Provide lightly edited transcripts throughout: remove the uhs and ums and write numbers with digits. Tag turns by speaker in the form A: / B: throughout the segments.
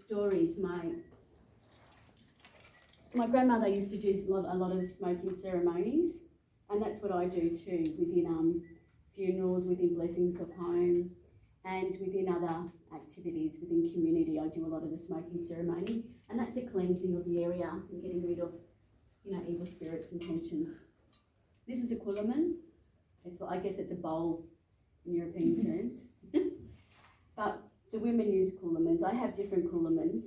A: stories. My grandmother used to do a lot of smoking ceremonies, and that's what I do too, within funerals, within blessings of home, and within other activities within community. I do a lot of the smoking ceremony, and that's a cleansing of the area and getting rid of, evil spirits and tensions. This is a kulaman. I guess it's a bowl in European terms. But the women use kulamans. I have different kulamans.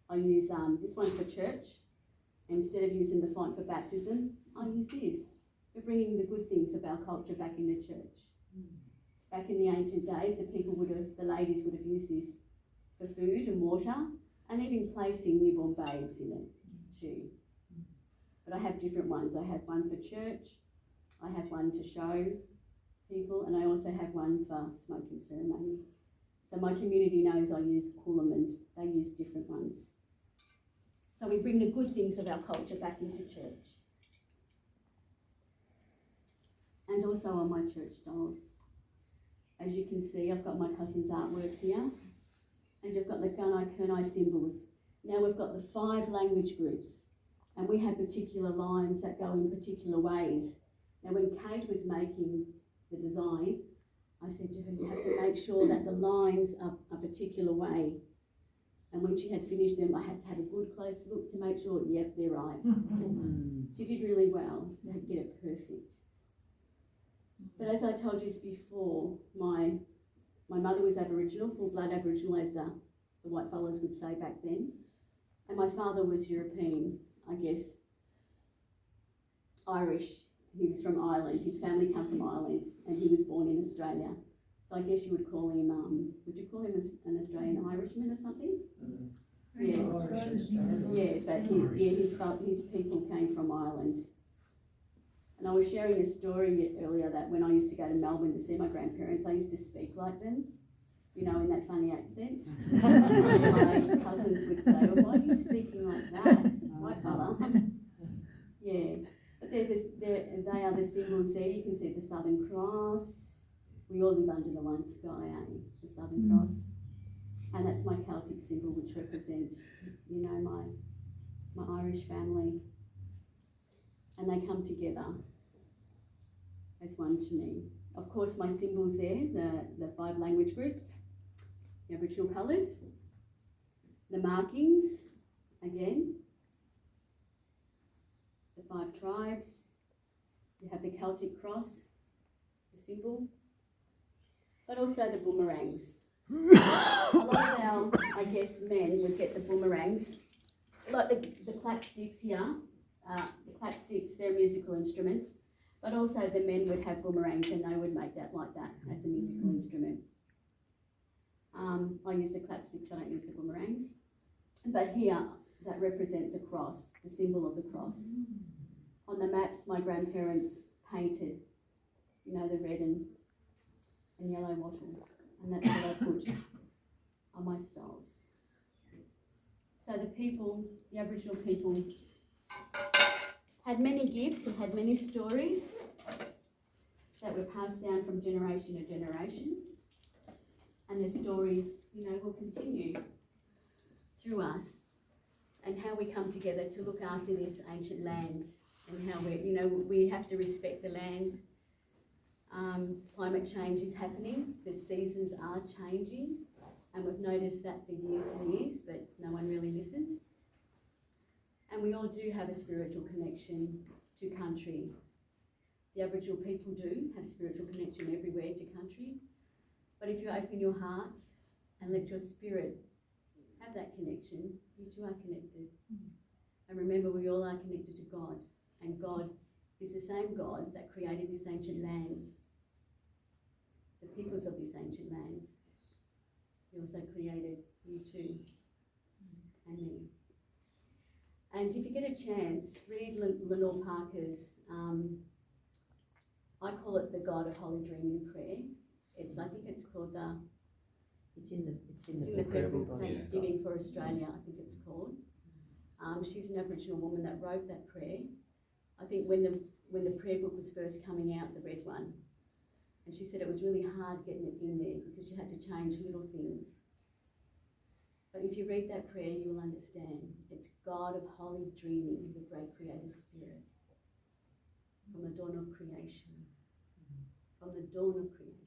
A: I use, this one's for church. Instead of using the font for baptism, I use this. We're bringing the good things of our culture back into church. Back in the ancient days, the ladies would have used this for food and water, and even placing newborn babes in it too. But I have different ones. I have one for church, I have one to show people, and I also have one for smoking ceremony. So my community knows I use kulamans. They use different ones. So we bring the good things of our culture back into church. And also on my church dolls. As you can see, I've got my cousin's artwork here. And you've got the Gunaikurnai symbols. Now we've got the 5 language groups. And we have particular lines that go in particular ways. Now when Kate was making the design, I said to her, you have to make sure that the lines are a particular way. And when she had finished them, I had to have a good close look to make sure, yep, they're right. She did really well to get it perfect. But as I told you before, my mother was Aboriginal, full-blood Aboriginal, as the white fellas would say back then. And my father was European, I guess, Irish. He was from Ireland. His family come from Ireland, and he was born in Australia. So I guess you would call him, would you call him an Australian Irishman or something? Yeah, but his people came from Ireland. And I was sharing a story earlier that when I used to go to Melbourne to see my grandparents, I used to speak like them, in that funny accent. My cousins would say, well, why are you speaking like that, white fella? Yeah, but they are the symbols there. You can see the Southern Cross. We all live under the one sky, the Southern Cross. And that's my Celtic symbol, which represents, my Irish family. And they come together as one to me. Of course, my symbols there, the 5 language groups, the Aboriginal colours, the markings, again, the 5 tribes. You have the Celtic cross, the symbol, but also the boomerangs. A lot of our, men would get the boomerangs, like the clap sticks here. The clap sticks, they're musical instruments, but also the men would have boomerangs, and they would make that like that as a musical instrument. I use the clap sticks, I don't use the boomerangs. But here, that represents a cross, the symbol of the cross. On the maps my grandparents painted, the red and yellow wattle, and that's what I put on my stoles. So the Aboriginal people, had many gifts and had many stories that were passed down from generation to generation. And the stories, will continue through us, and how we come together to look after this ancient land, and how we have to respect the land. Climate change is happening, the seasons are changing, and we've noticed that for years and years, but no one really listened. And we all do have a spiritual connection to country. The Aboriginal people do have spiritual connection everywhere to country. But if you open your heart and let your spirit have that connection, you too are connected. And remember, we all are connected to God. And God is the same God that created this ancient land, the peoples of this ancient land. He also created you too, and me. And if you get a chance, read Lenore Parker's, I call it the God of Holy Dreaming Prayer. I think it's called
B: It's in the
A: prayer book, Thanksgiving for Australia, I think it's called. She's an Aboriginal woman that wrote that prayer. I think when the prayer book was first coming out, the red one, and she said it was really hard getting it in there because you had to change little things. But if you read that prayer, you will understand it's God of holy dreaming, the great creator spirit. From the dawn of creation. From the dawn of creation.